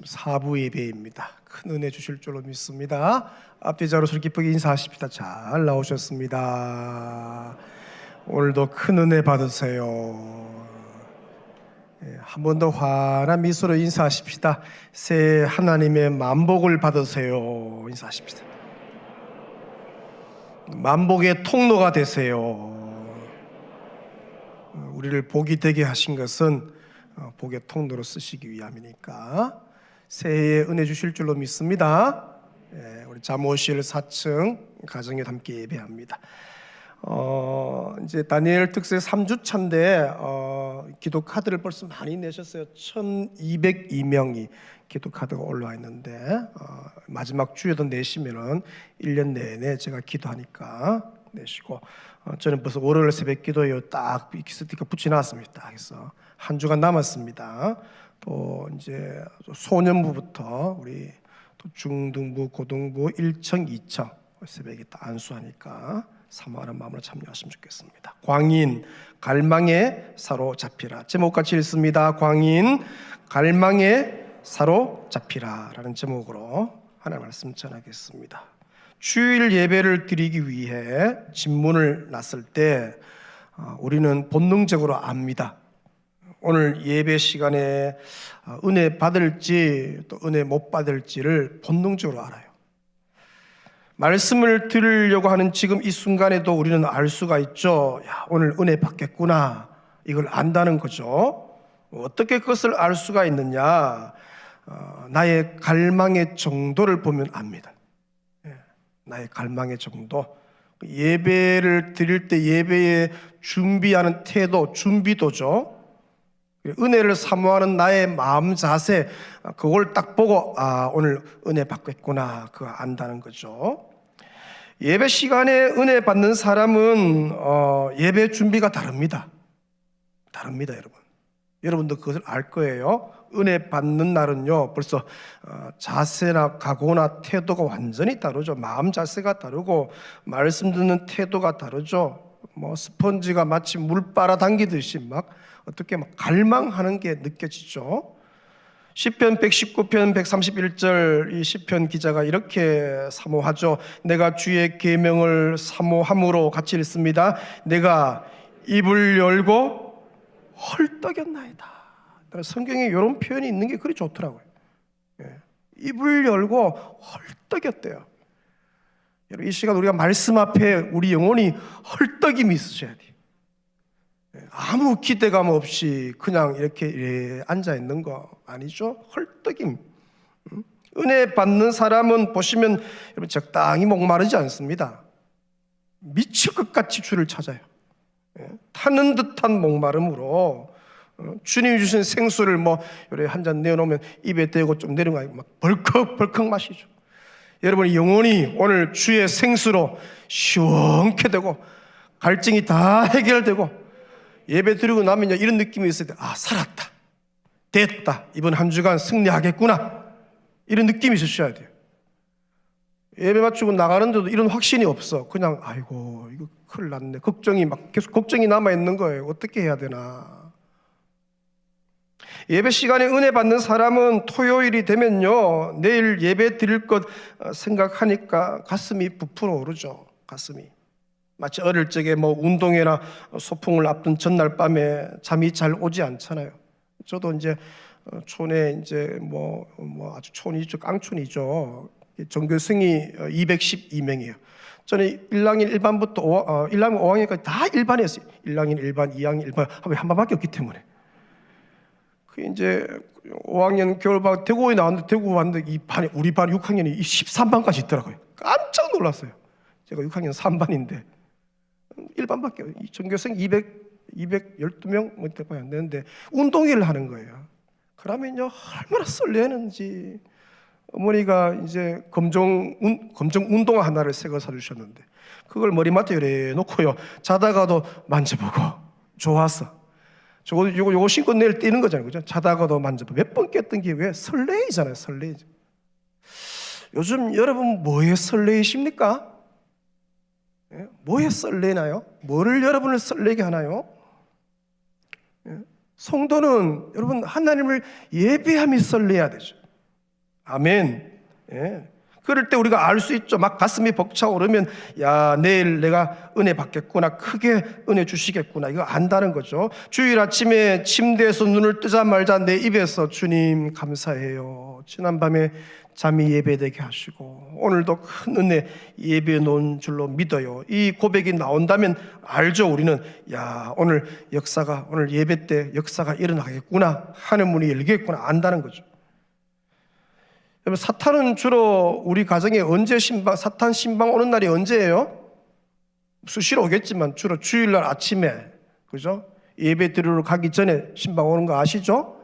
사부 예배입니다. 큰 은혜 주실 줄로 믿습니다. 앞뒤 자로 소리 기쁘게 인사하십시다. 잘 나오셨습니다. 오늘도 큰 은혜 받으세요. 한 번 더 환한 미소로 인사하십시다. 새해 하나님의 만복을 받으세요. 인사하십시다. 만복의 통로가 되세요. 우리를 복이 되게 하신 것은 복의 통로로 쓰시기 위함이니까 새해에 은혜 주실 줄로 믿습니다. 우리 잠옷실 4층 가정에 함께 예배합니다. 이제 다니엘 특세 3주차인데 기도 카드를 벌써 많이 내셨어요. 1202명이 기도 카드가 올라와 있는데 마지막 주에도 내시면은 1년 내내 제가 기도하니까 내시고 저는 벌써 월요일 새벽 기도에 딱 스티커 붙여놨습니다. 그래서 한 주간 남았습니다. 또 이제 소년부부터 우리 또 중등부, 고등부 1청, 2청 새벽에 딱 안수하니까 사모하는 마음으로 참여하시면 좋겠습니다. 광인 갈망에 사로잡히라. 제목 같이 읽습니다. 광인 갈망에 사로잡히라 라는 제목으로 하나님 말씀 전하겠습니다. 주일 예배를 드리기 위해 집문을 놨을 때 우리는 본능적으로 압니다. 오늘 예배 시간에 은혜 받을지 또 은혜 못 받을지를 본능적으로 알아요. 말씀을 들으려고 하는 지금 이 순간에도 우리는 알 수가 있죠. 야, 오늘 은혜 받겠구나. 이걸 안다는 거죠. 어떻게 그것을 알 수가 있느냐? 나의 갈망의 정도를 보면 압니다. 나의 갈망의 정도. 예배를 드릴 때 예배에 준비하는 태도, 준비도죠. 은혜를 사모하는 나의 마음 자세, 그걸 딱 보고 오늘 은혜 받겠구나 그거 안다는 거죠. 예배 시간에 은혜 받는 사람은 예배 준비가 다릅니다. 여러분. 여러분도 그것을 알 거예요. 은혜 받는 날은요 벌써 자세나 각오나 태도가 완전히 다르죠. 마음 자세가 다르고 말씀 듣는 태도가 다르죠. 뭐 스펀지가 마치 물 빨아당기듯이 막 어떻게 막 갈망하는 게 느껴지죠. 시편 119편 131절 이 시편 기자가 이렇게 사모하죠. 내가 주의 계명을 사모함으로 같이 읽습니다. 내가 입을 열고 헐떡였나이다. 성경에 이런 표현이 있는 게 그리 좋더라고요. 입을 열고 헐떡였대요. 이 시간 우리가 말씀 앞에 우리 영혼이 헐떡임이 있으셔야 돼요. 아무 기대감 없이 그냥 이렇게 앉아 있는 거 아니죠? 헐떡임. 은혜 받는 사람은 보시면 여러분 적당히 목마르지 않습니다. 미칠 것 같이 주를 찾아요. 타는 듯한 목마름으로 주님이 주신 생수를 뭐 한 잔 내어놓으면 입에 대고 좀 내려가고 막 벌컥벌컥 마시죠. 여러분의 영혼이 오늘 주의 생수로 시원케 되고 갈증이 다 해결되고 예배 드리고 나면 이런 느낌이 있어야 돼. 살았다, 됐다, 이번 한 주간 승리하겠구나, 이런 느낌이 있으셔야 돼요. 예배 마치고 나가는데도 이런 확신이 없어. 그냥 아이고 이거 큰일 났네, 걱정이 막 계속 걱정이 남아있는 거예요. 어떻게 해야 되나. 예배 시간에 은혜 받는 사람은 토요일이 되면요 내일 예배 드릴 것 생각하니까 가슴이 부풀어 오르죠. 가슴이 마치 어릴 적에 뭐 운동회나 소풍을 앞둔 전날 밤에 잠이 잘 오지 않잖아요. 저도 이제 촌에 이제 뭐 아주 촌이죠, 깡촌이죠. 전교생이 212명이에요. 저는 1학년 1반부터 1학년 5학년까지 다 일반이었어요. 1학년 1반, 2학년 1반 한 반밖에 없기 때문에. 그 이제 5학년 겨울방학 대구에 나왔는데 대구 왔는데 이 반에 우리 반 6학년이 13반까지 있더라고요. 깜짝 놀랐어요. 제가 6학년 3반인데 1반밖에 전교생 212명 뭐 이렇게 안 되는데 운동회를 하는 거예요. 그러면요 얼마나 설레는지. 어머니가 이제 검정 운동화 하나를 새 거 사주셨는데 그걸 머리맡에 이래 놓고요 자다가도 만져보고 좋았어. 요거 신고 내일 뛰는 거잖아요, 그죠? 자다가도 만져보고 몇 번 깼던 게 왜 설레이잖아요, 설레이죠. 요즘 여러분 뭐에 설레이십니까? 뭐에 설레나요? 뭐를 여러분을 설레게 하나요? 성도는 여러분 하나님을 예배함이 설레야 되죠. 아멘. 예. 그럴 때 우리가 알 수 있죠. 막 가슴이 벅차오르면 야, 내일 내가 은혜 받겠구나, 크게 은혜 주시겠구나, 이거 안다는 거죠. 주일 아침에 침대에서 눈을 뜨자마자 내 입에서 주님 감사해요, 지난밤에 잠이 예배되게 하시고 오늘도 큰 은혜 예배해 놓은 줄로 믿어요, 이 고백이 나온다면 알죠. 우리는 야, 오늘 역사가, 오늘 예배 때 역사가 일어나겠구나, 하늘 문이 열리겠구나, 안다는 거죠. 여러분, 사탄은 주로 우리 가정에 언제 사탄 신방 오는 날이 언제예요? 수시로 오겠지만 주로 주일날 아침에, 그죠? 예배 드리러 가기 전에 신방 오는 거 아시죠?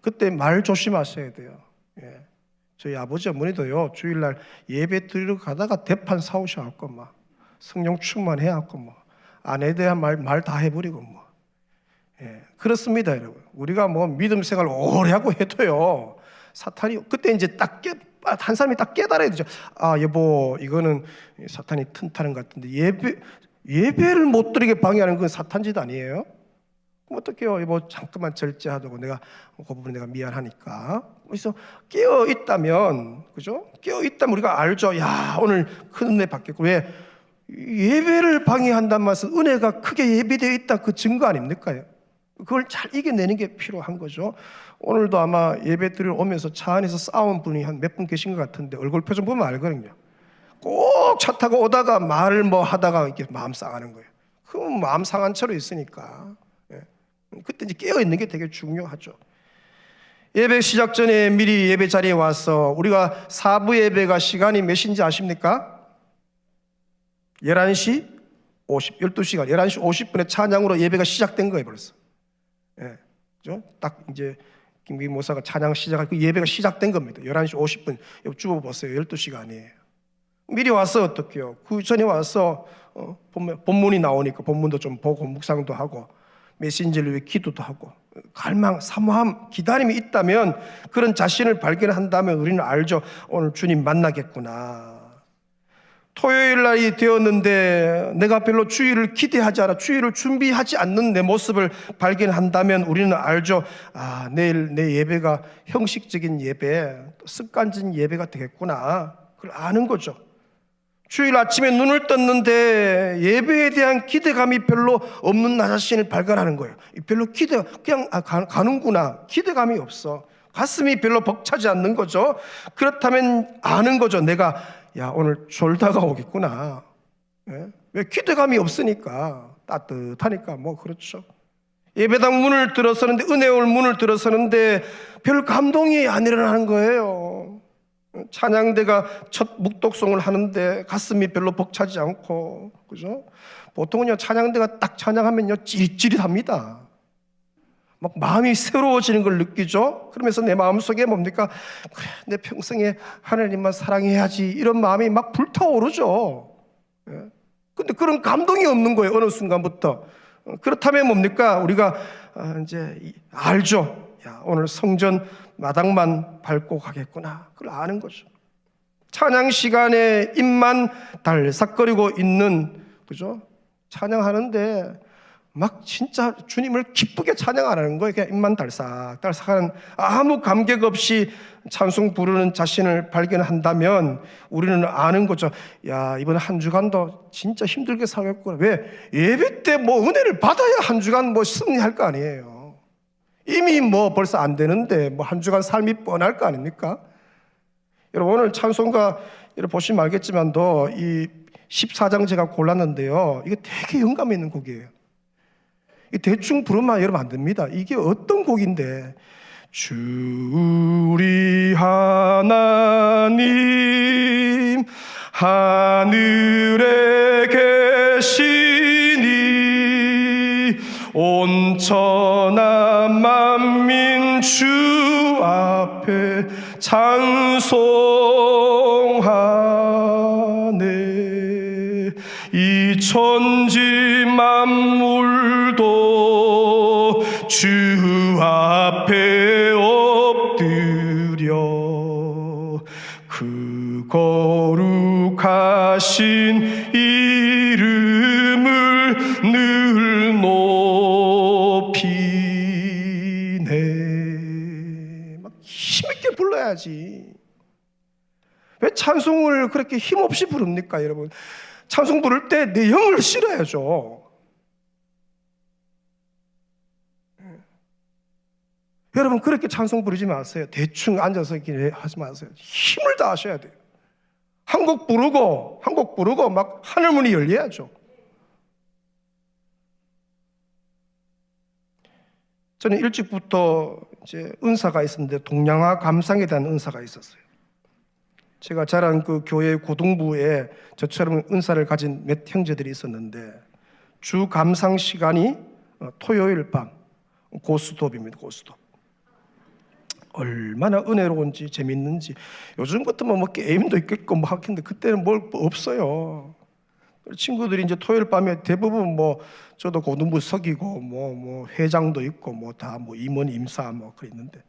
그때 말 조심하셔야 돼요. 예. 저희 아버지 어머니도요, 주일날 예배 드리러 가다가 대판 사오셔갖고 막 성령 충만해갖고 뭐 아내에 대한 말 다 해버리고 뭐. 예. 그렇습니다, 여러분. 우리가 뭐 믿음 생활 오래 하고 해도요, 사탄이 그때 이제 한 사람이 딱 깨달아야 되죠. 아, 여보, 이거는 사탄이 튼타는 것 같은데 예배를 못 드리게 방해하는 건 사탄 짓 아니에요? 그럼 어떡해요? 여보, 잠깐만 절제하자고, 내가 그 부분에 내가 미안하니까. 그래서 깨어 있다면, 그죠? 깨어 있다면 우리가 알죠. 야, 오늘 큰 은혜 받겠고. 왜? 예배를 방해한다는 말은 은혜가 크게 예비되어 있다, 그 증거 아닙니까? 그걸 잘 이겨내는 게 필요한 거죠. 오늘도 아마 예배 드리러 오면서 차 안에서 싸운 분이 한 몇 분 계신 것 같은데 얼굴 표정 보면 알거든요. 꼭 차 타고 오다가 말을 뭐 하다가 이렇게 마음 상하는 거예요. 그럼 마음 상한 채로 있으니까, 예. 그때 이제 깨어 있는 게 되게 중요하죠. 예배 시작 전에 미리 예배 자리에 와서, 우리가 4부 예배가 시간이 몇인지 아십니까? 11시 12시간 11시 50분에 찬양으로 예배가 시작된 거예요, 벌써. 예. 그죠? 딱 이제 김기민 목사가 찬양 시작할 그 예배가 시작된 겁니다. 11시 50분. 쭉 보세요. 12시간이에요. 미리 와서 어떡해요? 그 전에 와서 본문이 나오니까 본문도 좀 보고 묵상도 하고 메신저를 위해 기도도 하고, 갈망, 사모함, 기다림이 있다면, 그런 자신을 발견한다면 우리는 알죠. 오늘 주님 만나겠구나. 토요일 날이 되었는데 내가 별로 주일을 기대하지 않아, 주일을 준비하지 않는 내 모습을 발견한다면 우리는 알죠. 아, 내일 내 예배가 형식적인 예배, 습관적인 예배가 되겠구나. 그걸 아는 거죠. 주일 아침에 눈을 떴는데 예배에 대한 기대감이 별로 없는 나 자신을 발견하는 거예요. 별로 그냥 가는구나. 기대감이 없어. 가슴이 별로 벅차지 않는 거죠. 그렇다면 아는 거죠. 내가 야, 오늘 졸다가 오겠구나. 예? 왜? 기대감이 없으니까, 따뜻하니까. 뭐 그렇죠. 예배당 문을 들어서는데, 은혜올 문을 들어서는데 별 감동이 안 일어나는 거예요. 찬양대가 첫 묵독송을 하는데 가슴이 별로 벅차지 않고, 그죠? 보통은요, 찬양대가 딱 찬양하면요, 찌릿찌릿합니다. 막 마음이 새로워지는 걸 느끼죠. 그러면서 내 마음속에 뭡니까? 그래, 내 평생에 하나님만 사랑해야지, 이런 마음이 막 불타오르죠. 예? 근데 그런 감동이 없는 거예요, 어느 순간부터. 그렇다면 뭡니까? 우리가 이제 알죠. 야, 오늘 성전 마당만 밟고 가겠구나. 그걸 아는 거죠. 찬양 시간에 입만 달싹거리고 있는, 그죠? 찬양하는데 막 진짜 주님을 기쁘게 찬양 안 하는 거예요. 그냥 입만 달싹달싹하는, 아무 감격 없이 찬송 부르는 자신을 발견한다면 우리는 아는 거죠. 야, 이번 한 주간도 진짜 힘들게 살겠구나. 왜? 예배 때 뭐 은혜를 받아야 한 주간 뭐 승리할 거 아니에요. 이미 뭐 벌써 안 되는데 뭐 한 주간 삶이 뻔할 거 아닙니까? 여러분, 오늘 찬송가 여러분 보시면 알겠지만도 이 14장 제가 골랐는데요, 이게 되게 영감 있는 곡이에요. 대충 부르면 여러분 안 됩니다. 이게 어떤 곡인데, 주 우리 하나님 하늘에 계시니 온 천하 만민 주 앞에 찬송하네. 이 천지 만물도 주 앞에 엎드려 그 거룩하신 이름을 늘 높이네. 막 힘있게 불러야지. 왜 찬송을 그렇게 힘없이 부릅니까, 여러분? 찬송 부를 때 내 영을 실어야죠. 여러분, 그렇게 찬송 부르지 마세요. 대충 앉아서 이렇게 하지 마세요. 힘을 다하셔야 돼요. 한 곡 부르고 막 하늘문이 열려야죠. 저는 일찍부터 이제 은사가 있었는데 동양화 감상에 대한 은사가 있었어요. 제가 자란 그 교회 고등부에 저처럼 은사를 가진 몇 형제들이 있었는데 주 감상 시간이 토요일 밤 고스톱입니다. 고스톱. 얼마나 은혜로운지 재밌는지. 요즘 같으면 뭐 게임도 있겠고 뭐 하겠는데 그때는 뭘 없어요. 친구들이 이제 토요일 밤에 대부분 뭐 저도 고등부 석이고 뭐 회장도 있고 뭐 다 뭐 임원 임사 뭐 그랬는데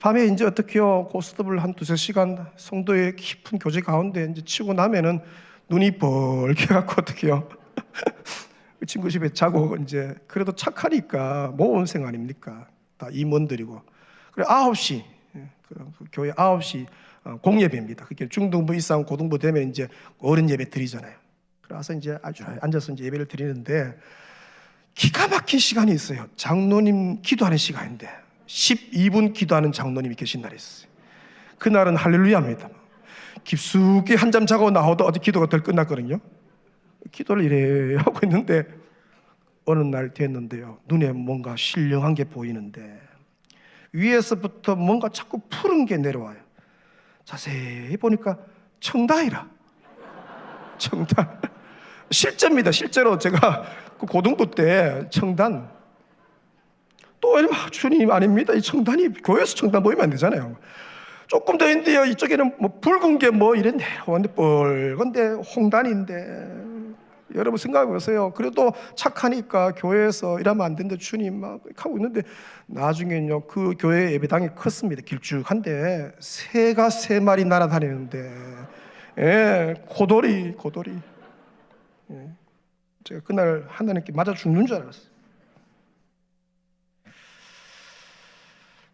밤에 이제 어떻게요? 고스톱을 한 두세 시간 성도의 깊은 교제 가운데 이제 치고 나면은 눈이 벌게갖고 어떻게요? 그 친구 집에 자고 이제 그래도 착하니까 모험생 아닙니까? 다 임원들이고. 그래 9시 그 교회 9시 공예배입니다. 그게 중등부 이상 고등부 되면 이제 어른 예배 드리잖아요. 그래서 이제 아주 앉아서 이제 예배를 드리는데 기가 막힌 시간이 있어요. 장로님 기도하는 시간인데 12분 기도하는 장로님이 계신 날이 있어요. 그날은 할렐루야입니다. 깊숙이 한잠 자고 나오도 어디 기도가 덜 끝났거든요. 기도를 이래 하고 있는데 어느 날 됐는데요, 눈에 뭔가 신령한 게 보이는데 위에서부터 뭔가 자꾸 푸른 게 내려와요. 자세히 보니까 청단이라. 청단. 실제입니다. 실제로 제가 그 고등부 때 청단. 또 주님 아닙니다. 이 청단이 교회에서 청단 보이면 안 되잖아요. 조금 더 있는데요, 이쪽에는 뭐 붉은 게 뭐 이래 내려오는데 빨간데 홍단인데. 여러분 생각해 보세요. 그래도 착하니까 교회에서 이러면 안 된다 주님 막 하고 있는데 나중에는요 그 교회 예배당이 컸습니다. 길쭉한데 새가 3마리 날아다니는데 고돌이 제가 그날 하나님께 맞아 죽는 줄 알았어요.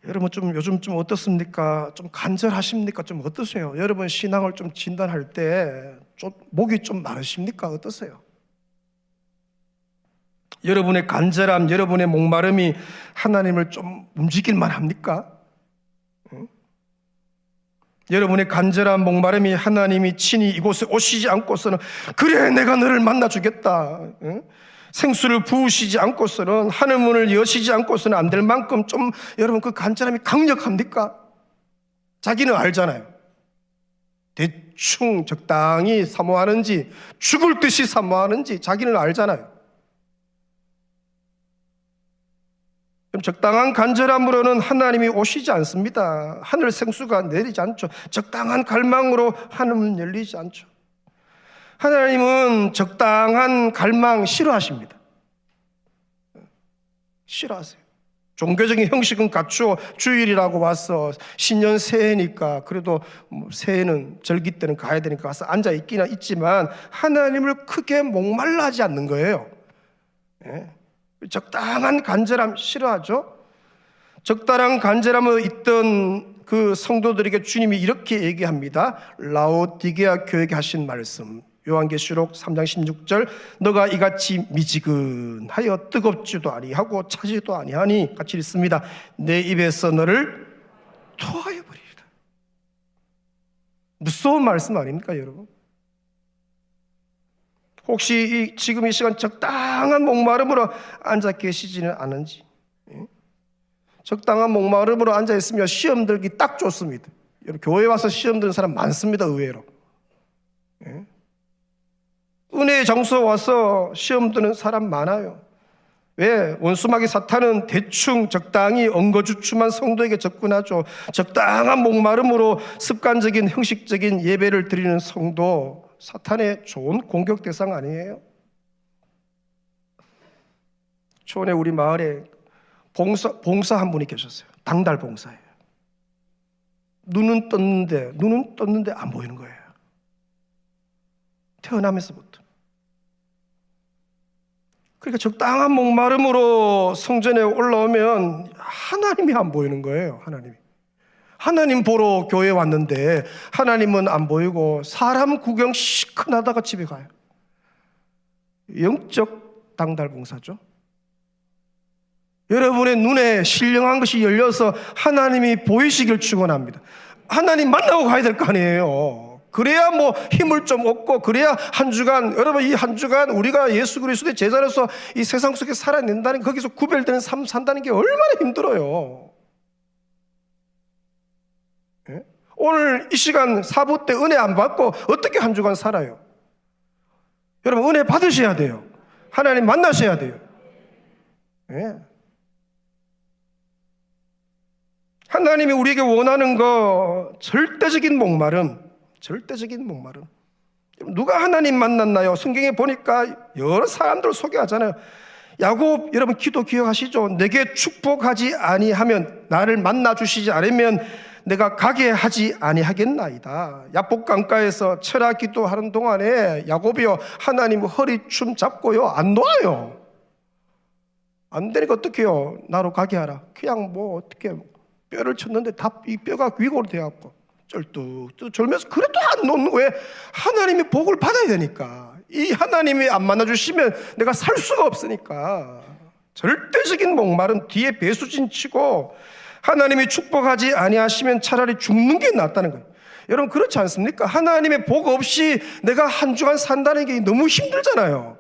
여러분 좀 요즘 좀 어떻습니까? 좀 간절하십니까? 좀 어떠세요? 여러분 신앙을 좀 진단할 때 좀 목이 좀 마르십니까? 어떠세요? 여러분의 간절함, 여러분의 목마름이 하나님을 좀 움직일만 합니까? 여러분의 간절한 목마름이 하나님이 친히 이곳에 오시지 않고서는 그래 내가 너를 만나주겠다, 생수를 부으시지 않고서는 하늘문을 여시지 않고서는 안 될 만큼 좀 여러분 그 간절함이 강력합니까? 자기는 알잖아요. 대충 적당히 사모하는지 죽을 듯이 사모하는지 자기는 알잖아요. 그럼 적당한 간절함으로는 하나님이 오시지 않습니다. 하늘 생수가 내리지 않죠. 적당한 갈망으로 하늘은 열리지 않죠. 하나님은 적당한 갈망 싫어하십니다. 싫어하세요. 종교적인 형식은 갖추어 주일이라고 와서 신년 새해니까 그래도 새해는 절기 때는 가야 되니까 가서 앉아 있기는 있지만 하나님을 크게 목말라 하지 않는 거예요. 적당한 간절함 싫어하죠. 적당한 간절함을 있던 그 성도들에게 주님이 이렇게 얘기합니다. 라오디게아 교회에게 하신 말씀 요한계시록 3장 16절 너가 이같이 미지근하여 뜨겁지도 아니하고 차지도 아니하니 같이 읽습니다. 내 입에서 너를 토하여 버리리라. 무서운 말씀 아닙니까 여러분? 혹시 지금 이 시간 적당한 목마름으로 앉아 계시지는 않은지, 적당한 목마름으로 앉아 있으면 시험 들기 딱 좋습니다. 여러분 교회 와서 시험 드는 사람 많습니다. 의외로 은혜의 장소 와서 시험 드는 사람 많아요. 왜? 원수마귀 사탄은 대충 적당히 엉거주춤한 성도에게 접근하죠. 적당한 목마름으로 습관적인 형식적인 예배를 드리는 성도 사탄의 좋은 공격 대상 아니에요? 초원에 우리 마을에 봉사 한 분이 계셨어요. 당달 봉사예요. 눈은 떴는데 안 보이는 거예요. 태어나면서부터. 그러니까 적당한 목마름으로 성전에 올라오면 하나님이 안 보이는 거예요. 하나님 보러 교회 왔는데 하나님은 안 보이고 사람 구경 시큰하다가 집에 가요. 영적 당달봉사죠. 여러분의 눈에 신령한 것이 열려서 하나님이 보이시길 축원합니다. 하나님 만나고 가야 될 거 아니에요. 그래야 뭐 힘을 좀 얻고, 그래야 한 주간, 여러분 이 한 주간 우리가 예수 그리스도의 제자로서 이 세상 속에 살아낸다는, 거기서 구별되는 삶 산다는 게 얼마나 힘들어요. 예? 오늘 이 시간 사부 때 은혜 안 받고 어떻게 한 주간 살아요? 여러분 은혜 받으셔야 돼요. 하나님 만나셔야 돼요. 예. 하나님이 우리에게 원하는 거, 절대적인 목마름. 누가 하나님 만났나요? 성경에 보니까 여러 사람들 소개하잖아요. 야곱, 여러분 기도 기억하시죠? 내게 축복하지 아니하면, 나를 만나 주시지 않으면 내가 가게 하지 아니하겠나이다. 야복 강가에서 철학 기도하는 동안에 야곱이요, 하나님 허리춤 잡고요 안 놓아요. 안 되니까 어떻게 해요? 나로 가게 하라. 그냥 뭐 어떻게 뼈를 쳤는데 다 이 뼈가 위골 돼갖고 쩔뚝 졸면서 그래도 안 놓는 거예요. 하나님이 복을 받아야 되니까. 이 하나님이 안 만나주시면 내가 살 수가 없으니까. 절대적인 목마름 뒤에 배수진 치고, 하나님이 축복하지 아니하시면 차라리 죽는 게 낫다는 거예요. 여러분 그렇지 않습니까? 하나님의 복 없이 내가 한 주간 산다는 게 너무 힘들잖아요.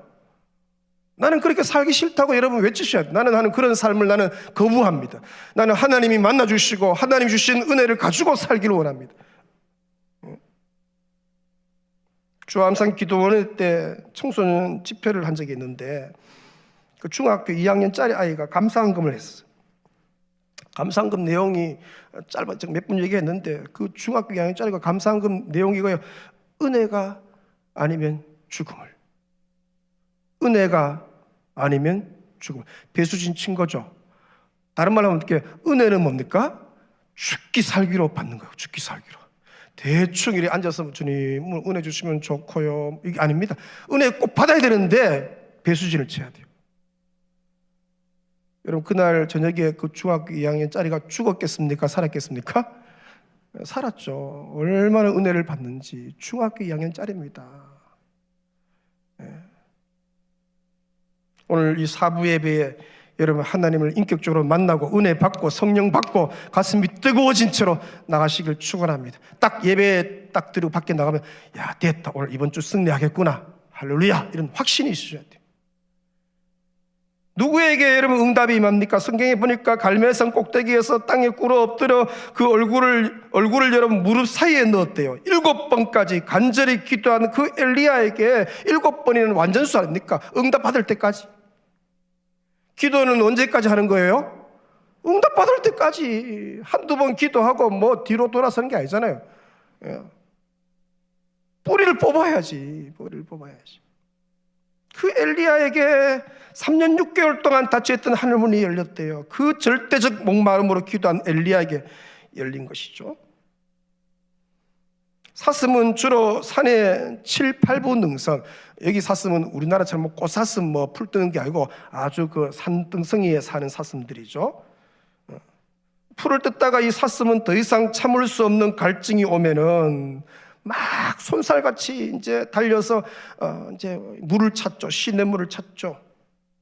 나는 그렇게 살기 싫다고 여러분 외치셔야 돼요. 나는 하는 그런 삶을 나는 거부합니다. 나는 하나님이 만나주시고 하나님 주신 은혜를 가지고 살기를 원합니다. 주암산 기도원 때 청소년 집회를 한 적이 있는데, 그 중학교 2학년짜리 아이가 감사헌금을 했어요. 감사헌금 내용이 짧아, 몇 분 얘기했는데, 그 중학교 2학년짜리가 감사헌금 내용이 이거예요. 은혜가 아니면 죽음을. 은혜가 아니면 죽음. 배수진 친 거죠. 다른 말로 하면 어떻게, 은혜는 뭡니까? 죽기 살기로 받는 거예요. 죽기 살기로. 대충 이렇게 앉아서 주님 은혜 주시면 좋고요, 이게 아닙니다. 은혜 꼭 받아야 되는데 배수진을 쳐야 돼요. 여러분 그날 저녁에 그 중학교 2학년짜리가 죽었겠습니까? 살았겠습니까? 살았죠. 얼마나 은혜를 받는지. 중학교 2학년짜리입니다. 오늘 이 사부 예배에 여러분 하나님을 인격적으로 만나고 은혜 받고 성령 받고 가슴이 뜨거워진 채로 나가시길 축원합니다. 딱 예배 딱 드리고 밖에 나가면, 야 됐다, 오늘 이번 주 승리하겠구나, 할렐루야, 이런 확신이 있으셔야 돼요. 누구에게 여러분 응답이 임합니까? 성경에 보니까 갈멜산 꼭대기에서 땅에 꿇어 엎드려 그 얼굴을 여러분 무릎 사이에 넣었대요. 7번까지 간절히 기도하는 그 엘리야에게 7번이면 완전수 아닙니까? 응답 받을 때까지. 기도는 언제까지 하는 거예요? 응답 받을 때까지. 한두 번 기도하고 뭐 뒤로 돌아서는 게 아니잖아요. 뿌리를 뽑아야지. 그 엘리야에게 3년 6개월 동안 닫혀있던 하늘문이 열렸대요. 그 절대적 목마름으로 기도한 엘리야에게 열린 것이죠. 사슴은 주로 산의 7, 8부 능선, 여기 사슴은 우리나라처럼 뭐 꽃사슴 뭐 풀 뜨는 게 아니고 아주 그 산등성이에 사는 사슴들이죠. 풀을 뜯다가 이 사슴은 더 이상 참을 수 없는 갈증이 오면은 막 손살같이 이제 달려서 이제 물을 찾죠. 시냇물을 찾죠.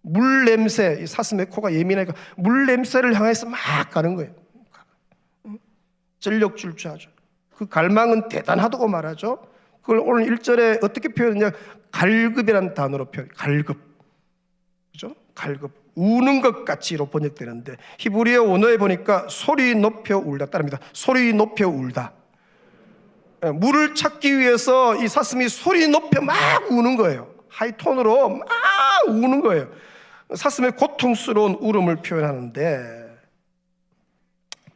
물 냄새, 이 사슴의 코가 예민하니까 물 냄새를 향해서 막 가는 거예요. 전력 질주하죠. 그 갈망은 대단하다고 말하죠. 그걸 오늘 1절에 어떻게 표현했냐? 갈급이라는 단어로 표현. 갈급. 그죠? 갈급. 우는 것 같이로 번역되는데, 히브리어 원어에 보니까 소리 높여 울다 따릅니다. 소리 높여 울다. 물을 찾기 위해서 이 사슴이 소리 높여 막 우는 거예요. 하이톤으로 막 우는 거예요. 사슴의 고통스러운 울음을 표현하는데,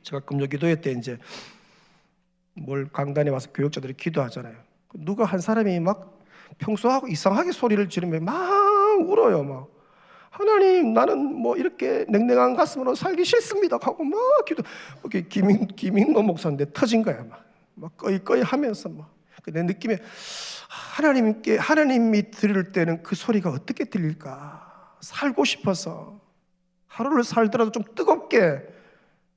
제가 금요 기도회 때 이제 뭘 강단에 와서 교육자들이 기도하잖아요. 누가 한 사람이 막 평소하고 이상하게 소리를 지르면 막 울어요. 막 하나님, 나는 뭐 이렇게 냉랭한 가슴으로 살기 싫습니다 하고 막 기도. 김인노 목사인데 터진 거야. 막 꺼이 하면서 막. 내 느낌에 하나님이 들을 때는 그 소리가 어떻게 들릴까? 살고 싶어서 하루를 살더라도 좀 뜨겁게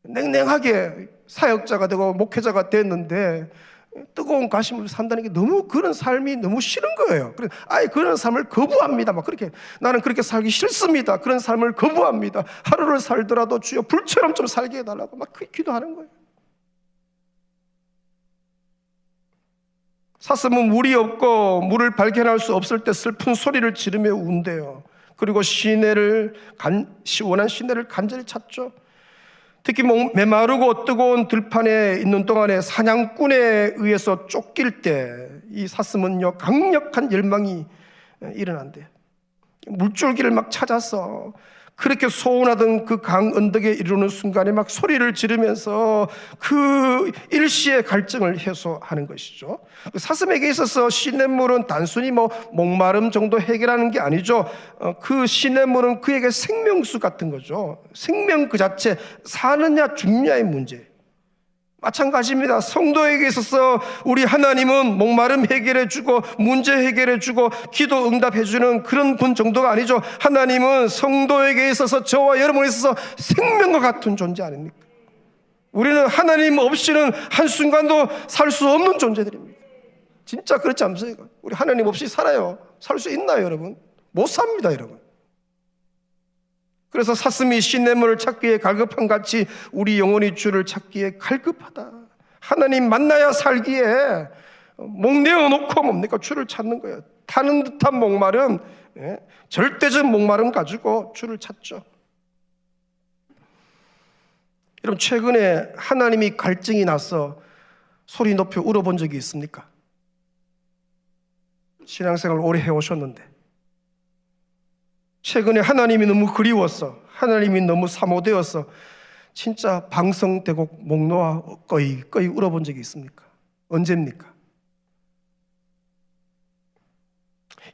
냉랭하게 사역자가 되고 목회자가 됐는데 뜨거운 가심으로 산다는 게 너무, 그런 삶이 너무 싫은 거예요. 그래서 아예 그런 삶을 거부합니다. 막 그렇게, 나는 그렇게 살기 싫습니다. 그런 삶을 거부합니다. 하루를 살더라도 주여 불처럼 좀 살게 해달라고 막 기도하는 거예요. 사슴은 물이 없고 물을 발견할 수 없을 때 슬픈 소리를 지르며 운대요. 그리고 시원한 시내를 간절히 찾죠. 특히 메마르고 뜨거운 들판에 있는 동안에 사냥꾼에 의해서 쫓길 때 이 사슴은요, 강력한 열망이 일어난대요. 물줄기를 막 찾아서 그렇게 소원하던 그 강 언덕에 이르는 순간에 막 소리를 지르면서 그 일시의 갈증을 해소하는 것이죠. 사슴에게 있어서 시냇물은 단순히 목마름 정도 해결하는 게 아니죠. 그 시냇물은 그에게 생명수 같은 거죠. 생명 그 자체, 사느냐 죽느냐의 문제. 마찬가지입니다. 성도에게 있어서 우리 하나님은 목마름 해결해주고 문제 해결해주고 기도 응답해주는 그런 분 정도가 아니죠. 하나님은 성도에게 있어서, 저와 여러분에 있어서 생명과 같은 존재 아닙니까? 우리는 하나님 없이는 한순간도 살 수 없는 존재들입니다. 진짜 그렇지 않습니까? 우리 하나님 없이 살아요. 살 수 있나요, 여러분? 못 삽니다, 여러분. 그래서 사슴이 시냇물을 찾기에 갈급한 같이 우리 영혼이 주를 찾기에 갈급하다. 하나님 만나야 살기에 목내어 놓고 뭡니까? 주를 찾는 거예요. 타는 듯한 목마름, 절대적 목마름 가지고 주를 찾죠. 여러분, 최근에 하나님이 갈증이 나서 소리 높여 울어본 적이 있습니까? 신앙생활 오래 해오셨는데 최근에 하나님이 너무 그리웠어, 하나님이 너무 사모되어서 진짜 방성대곡 목 놓아 꺼이 울어본 적이 있습니까? 언제입니까?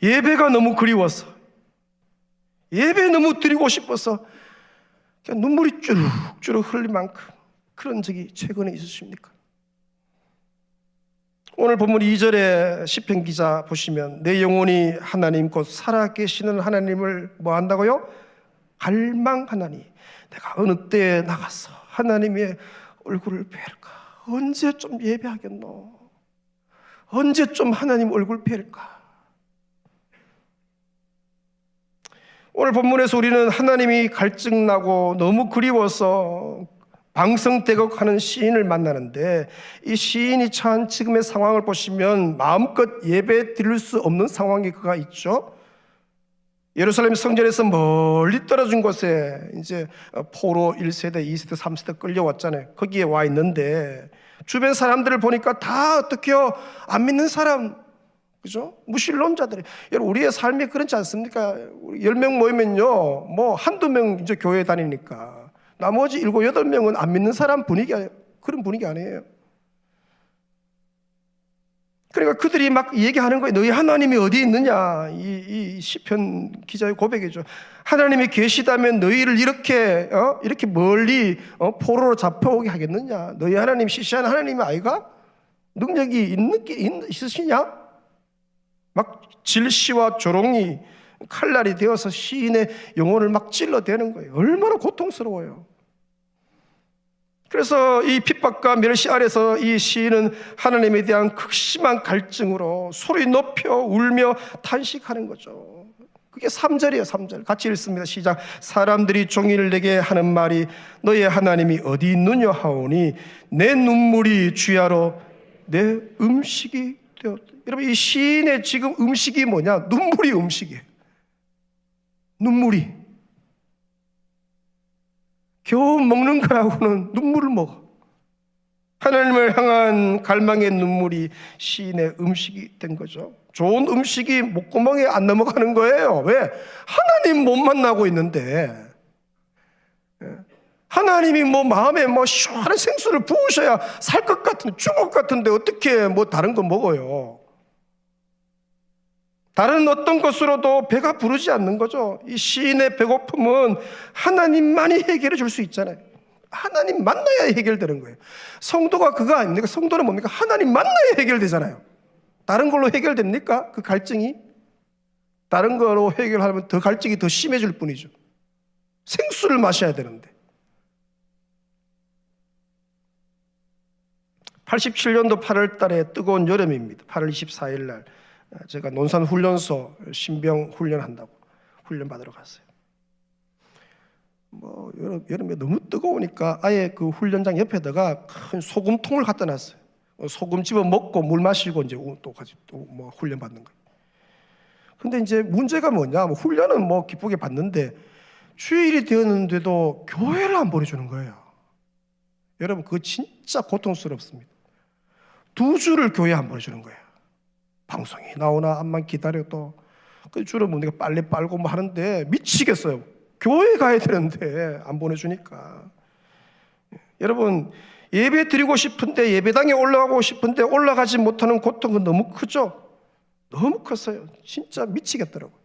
예배가 너무 그리워서, 예배 너무 드리고 싶어서 그냥 눈물이 주룩주룩 흘릴 만큼 그런 적이 최근에 있으십니까? 오늘 본문 2절에 시편 기자 보시면 내 영혼이 하나님 곧 살아계시는 하나님을 뭐 한다고요? 갈망하나니 내가 어느 때에 나가서 하나님의 얼굴을 뵐까? 언제 좀 예배하겠노? 언제 좀 하나님 얼굴 뵐까? 오늘 본문에서 우리는 하나님이 갈증나고 너무 그리워서 방성대곡하는 시인을 만나는데, 이 시인이 처한 지금의 상황을 보시면 마음껏 예배 드릴 수 없는 상황에 그가 있죠. 예루살렘 성전에서 멀리 떨어진 곳에 이제 포로 1세대, 2세대, 3세대 끌려왔잖아요. 거기에 와 있는데 주변 사람들을 보니까 다 어떻게요? 안 믿는 사람, 그죠? 무신론자들이. 여러분, 우리의 삶이 그렇지 않습니까? 10명 모이면요, 뭐 한두 명 이제 교회 다니니까 나머지 7, 8명은 안 믿는 사람 그런 분위기 아니에요. 그러니까 그들이 막 얘기하는 거예요. 너희 하나님이 어디 있느냐? 이 시편 기자의 고백이죠. 하나님이 계시다면 너희를 이렇게 멀리 포로로 잡혀오게 하겠느냐? 너희 하나님 시시한 하나님이 아이가? 능력이 있으시냐? 막 질시와 조롱이 칼날이 되어서 시인의 영혼을 막 찔러대는 거예요. 얼마나 고통스러워요. 그래서 이 핍박과 멸시 아래서 이 시인은 하나님에 대한 극심한 갈증으로 소리 높여 울며 탄식하는 거죠. 그게 3절이에요. 3절 같이 읽습니다. 시작. 사람들이 종일 내게 하는 말이 너의 하나님이 어디 있느냐 하오니 내 눈물이 주야로 내 음식이 되었다. 여러분, 이 시인의 지금 음식이 뭐냐? 눈물이 음식이에요. 눈물이 겨우 먹는 거라고는 눈물을 먹어. 하나님을 향한 갈망의 눈물이 시인의 음식이 된 거죠. 좋은 음식이 목구멍에 안 넘어가는 거예요. 왜? 하나님 못 만나고 있는데, 하나님이 마음에 시원한 생수를 부으셔야 살 것 같은데, 죽을 것 같은데 어떻게 다른 거 먹어요? 다른 어떤 것으로도 배가 부르지 않는 거죠. 이 시인의 배고픔은 하나님만이 해결해 줄 수 있잖아요. 하나님 만나야 해결되는 거예요. 성도가 그거 아닙니까? 성도는 뭡니까? 하나님 만나야 해결되잖아요. 다른 걸로 해결됩니까? 그 갈증이? 다른 거로 해결하면 더 갈증이 더 심해질 뿐이죠. 생수를 마셔야 되는데. 87년도 8월 달에 뜨거운 여름입니다. 8월 24일 날 제가 논산훈련소 신병 훈련한다고 훈련 받으러 갔어요. 여름에 너무 뜨거우니까 아예 그 훈련장 옆에다가 큰 소금통을 갖다 놨어요. 소금 집어 먹고 물 마시고 이제 또 같이 또 훈련 받는 거예요. 근데 이제 문제가 뭐냐? 훈련은 기쁘게 받는데 주일이 되었는데도 교회를 안 보내주는 거예요. 여러분, 그거 진짜 고통스럽습니다. 2주를 교회 안 보내주는 거예요. 방송이 나오나 암만 기다려도 그 주로 내가 빨래 빨고 하는데 미치겠어요. 교회 가야 되는데 안 보내주니까. 여러분, 예배 드리고 싶은데 예배당에 올라가고 싶은데 올라가지 못하는 고통은 너무 크죠? 너무 컸어요. 진짜 미치겠더라고요.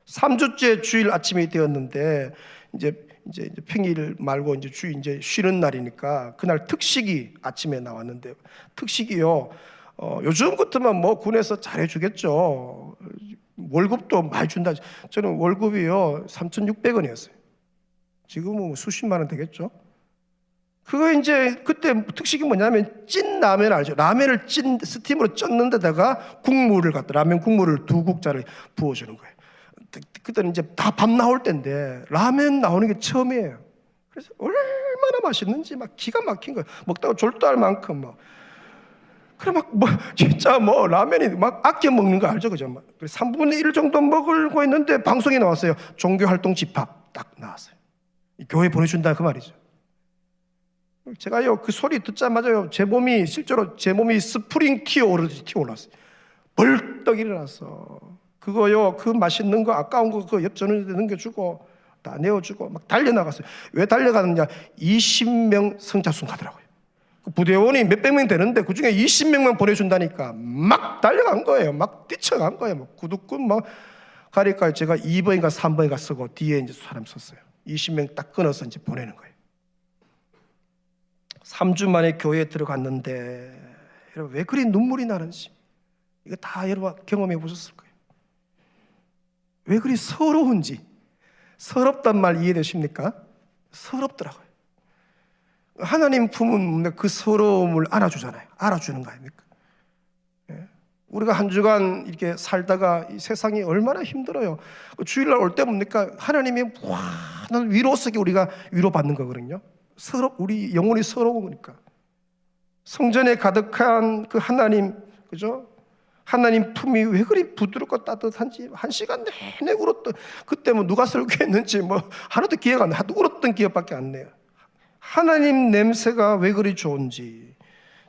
3주째 주일 아침이 되었는데 이제 평일 말고 이제 주일 이제 쉬는 날이니까 그날 특식이 아침에 나왔는데 특식이요. 요즘 같으면 군에서 잘해주겠죠. 월급도 많이 준다. 저는 월급이요 3,600원이었어요. 지금은 수십만 원 되겠죠. 그거 이제 그때 특식이 뭐냐면 찐 라면 알죠? 라면을 찐 스팀으로 쪘는 데다가 국물을 갖다 라면 국물을 2국자를 부어주는 거예요. 그때는 이제 다 밥 나올 때인데 라면 나오는 게 처음이에요. 그래서 얼마나 맛있는지 막 기가 막힌 거예요. 먹다가 졸도할 만큼 그래 진짜 라면이 아껴 먹는 거 알죠, 그죠? 3분의 1 정도 먹고 있는데 방송이 나왔어요. 종교활동 집합 딱 나왔어요. 교회 보내준다 그 말이죠. 제가요 그 소리 듣자마자요 실제로 제 몸이 스프링 튀어오르듯이 튀어올랐어요. 벌떡 일어났어. 그거요 그 맛있는 거 아까운 거 그거 옆전에 넘겨주고 다 내어주고 막 달려나갔어요. 왜 달려가느냐? 20명 성자순 가더라고요. 부대원이 몇백 명 되는데 그 중에 20명만 보내준다니까 막 달려간 거예요. 막 뛰쳐간 거예요. 구두꾼 가니까 제가 2번인가 3번인가 쓰고 뒤에 이제 사람 썼어요. 20명 딱 끊어서 이제 보내는 거예요. 3주 만에 교회에 들어갔는데 여러분 왜 그리 눈물이 나는지 이거 다 여러분 경험해 보셨을 거예요. 왜 그리 서러운지. 서럽단 말 이해되십니까? 서럽더라고요. 하나님 품은 그 서러움을 알아주잖아요. 알아주는 거 아닙니까? 우리가 한 주간 이렇게 살다가 이 세상이 얼마나 힘들어요. 주일날 올 때 뭡니까? 하나님이 무한한 위로 속에 우리가 위로받는 거거든요. 우리 영혼이 서러운 거니까. 성전에 가득한 그 하나님, 그죠? 하나님 품이 왜 그리 부드럽고 따뜻한지 1시간 내내 울었던, 그때 누가 설교했는지 하나도 기억 안 나요. 울었던 기억밖에 안 나요. 하나님 냄새가 왜 그리 좋은지.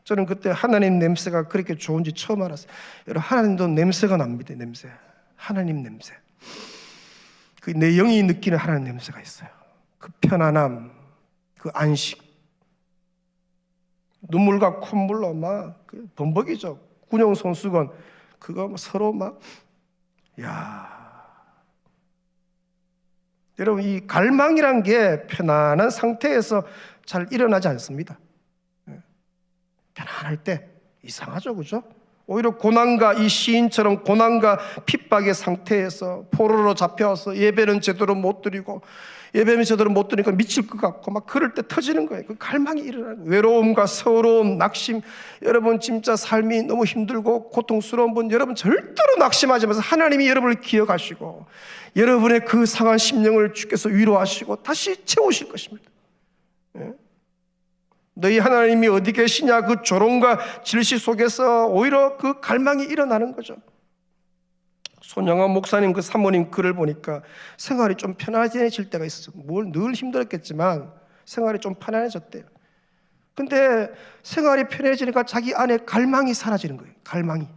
저는 그때 하나님 냄새가 그렇게 좋은지 처음 알았어요. 여러분, 하나님도 냄새가 납니다. 냄새. 하나님 냄새. 그 내 영이 느끼는 하나님 냄새가 있어요. 그 편안함, 그 안식. 눈물과 콧물로 그 범벅이죠. 군용 손수건 그거 서로 여러분, 이 갈망이란 게 편안한 상태에서 잘 일어나지 않습니다. 편안할 때 이상하죠, 그죠? 오히려 고난과 이 시인처럼 고난과 핍박의 상태에서 포로로 잡혀와서 예배는 제대로 못 드리고 예배는 제대로 못 드리니까 미칠 것 같고 그럴 때 터지는 거예요. 그 갈망이 일어나는 거예요. 외로움과 서러움, 낙심. 여러분 진짜 삶이 너무 힘들고 고통스러운 분 여러분 절대로 낙심하지 마세요. 하나님이 여러분을 기억하시고 여러분의 그 상한 심령을 주께서 위로하시고 다시 채우실 것입니다. 너희 하나님이 어디 계시냐 그 조롱과 질시 속에서 오히려 그 갈망이 일어나는 거죠. 손영환 목사님 그 사모님 글을 보니까 생활이 좀 편안해질 때가 있었어요. 늘 힘들었겠지만 생활이 좀 편안해졌대요. 근데 생활이 편해지니까 자기 안에 갈망이 사라지는 거예요. 갈망이.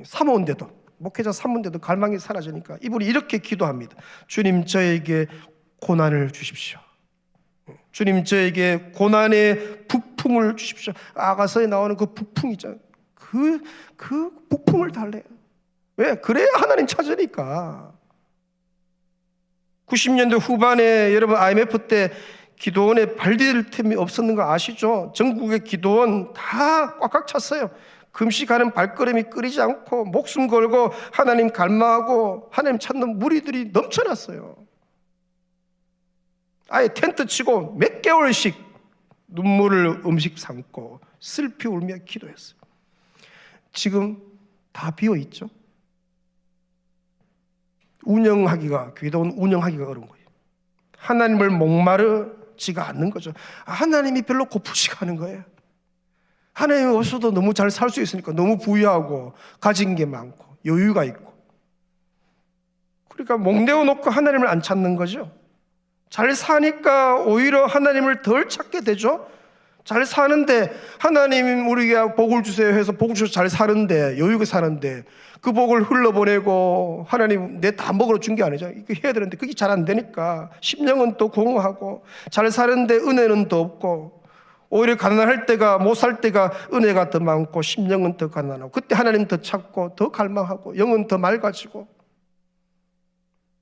사모인데도, 목회자 사모인데도 갈망이 사라지니까 이분이 이렇게 기도합니다. 주님, 저에게 고난을 주십시오. 주님, 저에게 고난의 북풍을 주십시오. 아가서에 나오는 그 북풍 있잖아요. 그 북풍을 달래요. 왜? 그래야 하나님 찾으니까. 90년대 후반에 여러분 IMF 때 기도원에 발디딜 틈이 없었는 거 아시죠? 전국의 기도원 다 꽉꽉 찼어요. 금식하는 발걸음이 끊이지 않고 목숨 걸고 하나님 갈망하고 하나님 찾는 무리들이 넘쳐났어요. 아예 텐트 치고 몇 개월씩 눈물을 음식 삼고 슬피 울며 기도했어요. 지금 다 비어있죠. 교회당은 운영하기가 어려운 거예요. 하나님을 목마르지가 않는 거죠. 하나님이 별로 고프지가 않은 거예요. 하나님이 없어도 너무 잘 살 수 있으니까, 너무 부유하고 가진 게 많고 여유가 있고, 그러니까 목내어 놓고 하나님을 안 찾는 거죠. 잘 사니까 오히려 하나님을 덜 찾게 되죠. 잘 사는데 하나님 우리에게 복을 주세요 해서 복을 주셔서 잘 사는데, 여유가 사는데 그 복을 흘러보내고 하나님 내 다 먹으러 준 게 아니죠. 이거 해야 되는데 그게 잘 안 되니까 심령은 또 공허하고, 잘 사는데 은혜는 더 없고, 오히려 가난할 때가, 못 살 때가 은혜가 더 많고 심령은 더 가난하고, 그때 하나님 더 찾고 더 갈망하고 영은 더 맑아지고,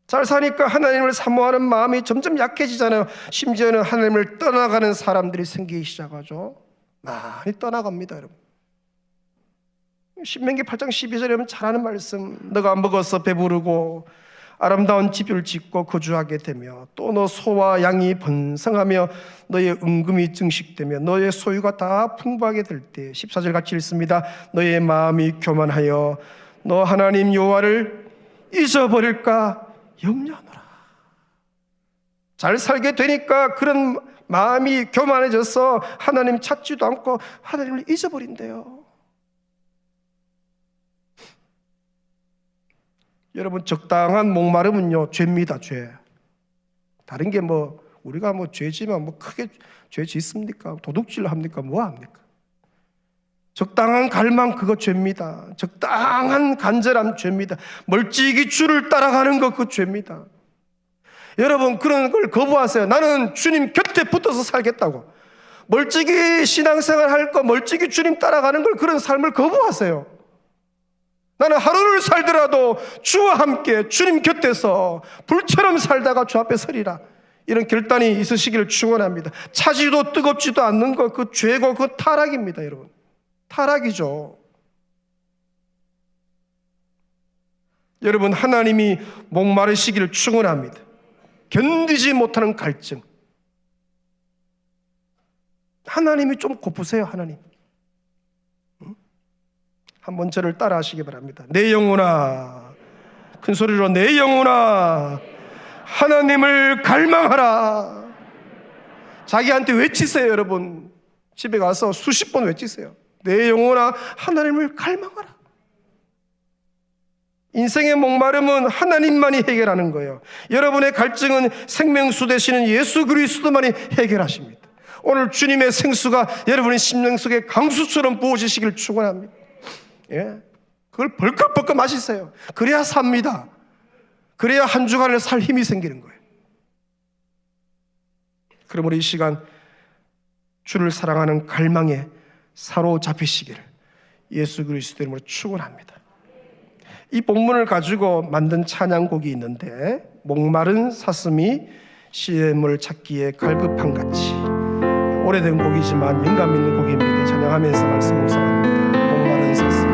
잘 사니까 하나님을 사모하는 마음이 점점 약해지잖아요. 심지어는 하나님을 떠나가는 사람들이 생기기 시작하죠. 많이 떠나갑니다, 여러분. 신명기 8장 12절에 보면 잘 아는 말씀, 너가 먹어서 배부르고 아름다운 집을 짓고 거주하게 되며, 또 너 소와 양이 번성하며 너의 은금이 증식되며 너의 소유가 다 풍부하게 될 때, 14절 같이 읽습니다. 너의 마음이 교만하여 너 하나님 여호와를 잊어버릴까 염려하노라. 잘 살게 되니까 그런 마음이 교만해져서 하나님 찾지도 않고 하나님을 잊어버린대요. 여러분, 적당한 목마름은요 죄입니다. 죄. 다른 게 뭐 우리가 뭐 죄지만 뭐 크게 죄 짓습니까? 도둑질 합니까? 뭐 합니까? 적당한 갈망, 그거 죄입니다. 적당한 간절함, 죄입니다. 멀찍이 주를 따라가는 거, 그거 죄입니다. 여러분, 그런 걸 거부하세요. 나는 주님 곁에 붙어서 살겠다고 멀찍이 신앙생활 할 거, 멀찍이 주님 따라가는 걸, 그런 삶을 거부하세요. 나는 하루를 살더라도 주와 함께 주님 곁에서 불처럼 살다가 주 앞에 서리라, 이런 결단이 있으시기를 축원합니다. 차지도 뜨겁지도 않는 것, 그 죄고 그 타락입니다. 여러분, 타락이죠. 여러분, 하나님이 목마르시기를 축원합니다. 견디지 못하는 갈증, 하나님이 좀 고프세요. 하나님 한번 저를 따라 하시기 바랍니다. 내 영혼아, 큰 소리로 내 영혼아 하나님을 갈망하라. 자기한테 외치세요. 여러분, 집에 가서 수십 번 외치세요. 내 영혼아 하나님을 갈망하라. 인생의 목마름은 하나님만이 해결하는 거예요. 여러분의 갈증은 생명수 되시는 예수 그리스도만이 해결하십니다. 오늘 주님의 생수가 여러분의 심령 속에 강수처럼 부어지시길 축원합니다. 예, 그걸 벌컥벌컥 마시세요. 그래야 삽니다. 그래야 한 주간을 살 힘이 생기는 거예요. 그러므로 이 시간 주를 사랑하는 갈망에 사로잡히시기를 예수 그리스도 이름으로 축원합니다. 이 본문을 가지고 만든 찬양곡이 있는데, 목마른 사슴이 CM을 찾기에 갈급한 같이, 오래된 곡이지만 영감 있는 곡입니다. 찬양하면서 말씀 묵상합니다. 목마른 사슴,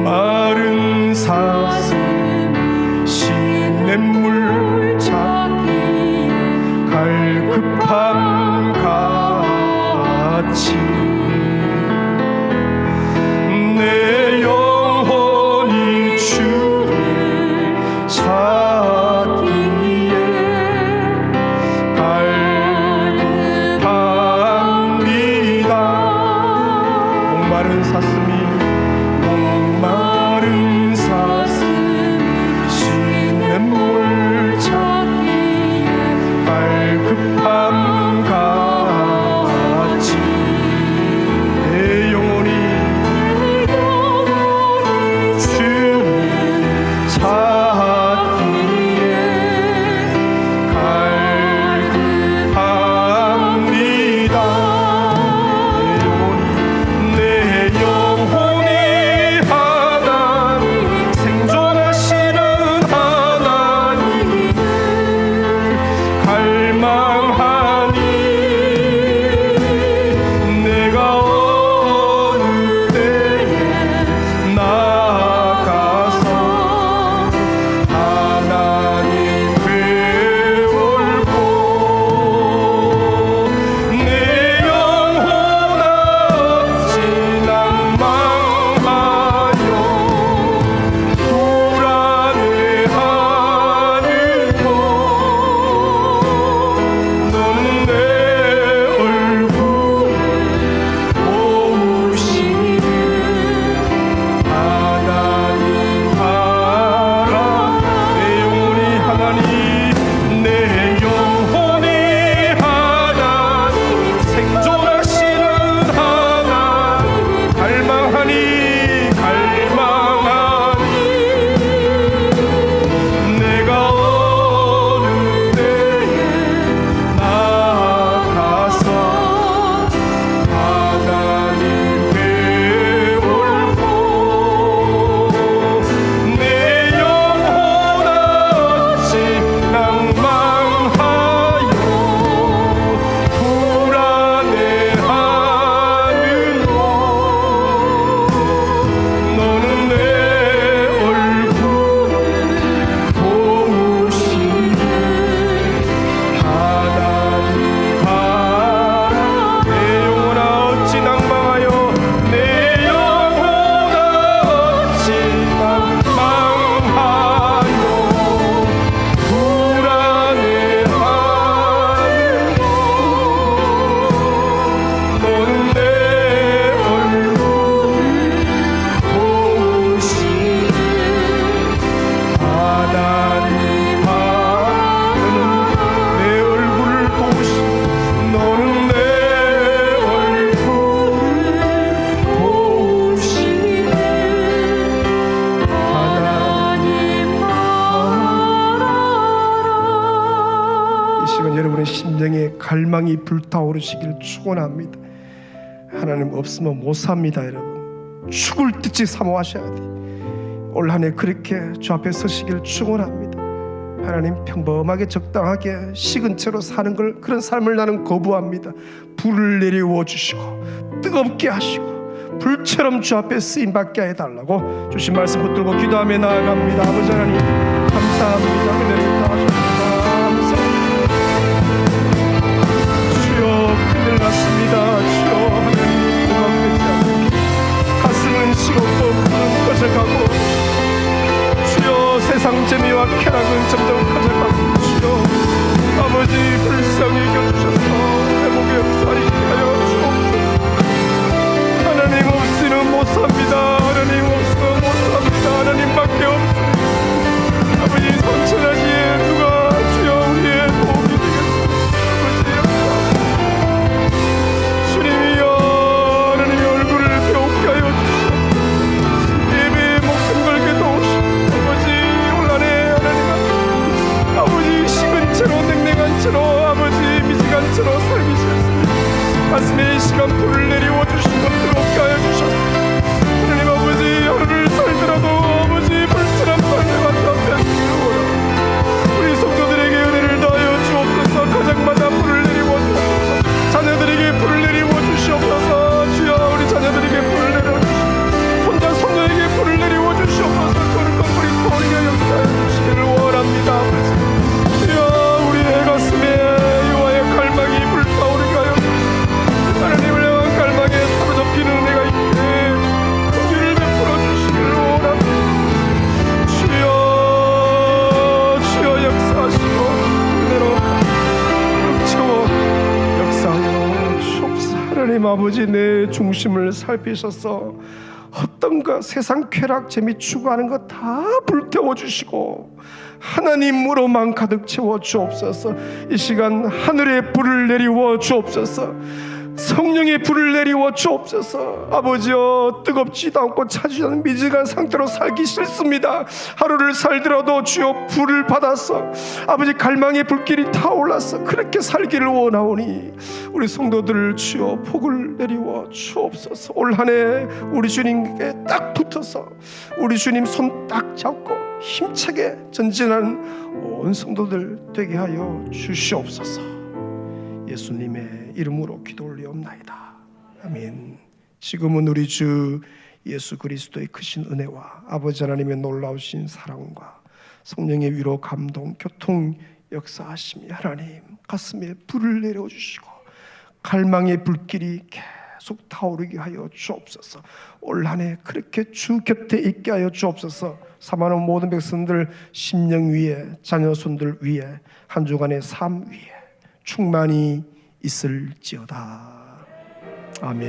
목마른 사슴 시냇물 찾기 갈급함 같이, 내 영혼이 주를 찾기에 갈급합니다. 목마른 사슴이 시냇물 갈망이 불타오르시길 축원합니다. 하나님 없으면 못 삽니다. 여러분, 죽을 듯이 사모하셔야 돼. 올 한 해 그렇게 주 앞에 서시길 축원합니다. 하나님, 평범하게 적당하게 식은 채로 사는 걸, 그런 삶을 나는 거부합니다. 불을 내려워 주시고 뜨겁게 하시고 불처럼 주 앞에 쓰임받게 해달라고 주신 말씀 붙들고 기도하며 나아갑니다. 아버지 하나님, 감사합니다. 은혜를 다하셔서 감사합니다. 주여, 큰일 났습니다. 주여, 하나님 공감되지 않고 가슴은 식었고 불은 꺼져가고, 주여, 세상 재미와 쾌락은 점점 커져가고, 주여, 아버지 불쌍히 여겨주셔서 회복의 역사를 하여 주옵소서. 하나님 없이는 못 삽니다. 하나님 없으면 못 삽니다. 하나님밖에 없습니다. 아버지, 선천하시에 누가 주여 우리의 도움이 되겠습니까? 아버지, 주님이여, 하나님의 얼굴을 배우게 하여 주시옵소서. 예배에 목숨 걸게 도우시옵소서. 아버지, 올한해 하나님, 아버지, 식은 채로 냉랭한 채로, 아버지, 미지간 채로 살기 싫습니다. 가슴에 이 시간 불을 내리워 주시고 뜨겁게 하여 주셔서 하나님 아버지, 하루를 살더라도 아버지 불처럼 삶의 마주 앞에 서기를 우리 성도들에게 은혜를 다하여 주옵소서. 가정마다 불을 내리워 주옵소서. 자녀들에게 불을 내리워 주시옵소서. 주여, 우리 자녀들에게 불을 내려 주시옵소서. 혼자 성도에게 불을 내리워 주시옵소서. 거룩한 불이 타오르게 역사해 주시기를 원합니다. 아버지, 주여, 우리의 가슴에 여호와의 갈망이 불타오르게 하여 하나님을 향한 갈망에 사로잡히는 은혜가 있게 긍휼을 베풀어 주시기를 원합니다. 주여, 주여 역사하시고 은혜로 채워 역사하여 주옵소서. 하나님 아버지, 내 중심을 살피셔서 어떤가 세상 쾌락 재미 추구하는 것 다 불태워 주시고 하나님으로만 가득 채워 주옵소서. 이 시간 하늘의 불을 내리워 주옵소서. 성령의 불을 내리워 주옵소서. 아버지여, 뜨겁지도 않고 차지지 않은 미지근한 상태로 살기 싫습니다. 하루를 살더라도 주여 불을 받아서 아버지 갈망의 불길이 타올라서 그렇게 살기를 원하오니 우리 성도들 주여 복을 내리워 주옵소서. 올 한 해 우리 주님께 딱 붙어서 우리 주님 손 딱 잡고 힘차게 전진하는 온 성도들 되게 하여 주시옵소서. 예수님의 이름으로 기도 올리옵나이다. 아멘. 지금은 우리 주 예수 그리스도의 크신 은혜와 아버지 하나님의 놀라우신 사랑과 성령의 위로 감동 교통 역사하심이 하나님 가슴에 불을 내려주시고 갈망의 불길이 계속 타오르게 하여 주옵소서. 올 한 해 그렇게 주 곁에 있게 하여 주옵소서. 사모하는 모든 백성들 심령 위에, 자녀 손들 위에, 한 주간의 삶 위에 충만히 있을지어다. 아멘.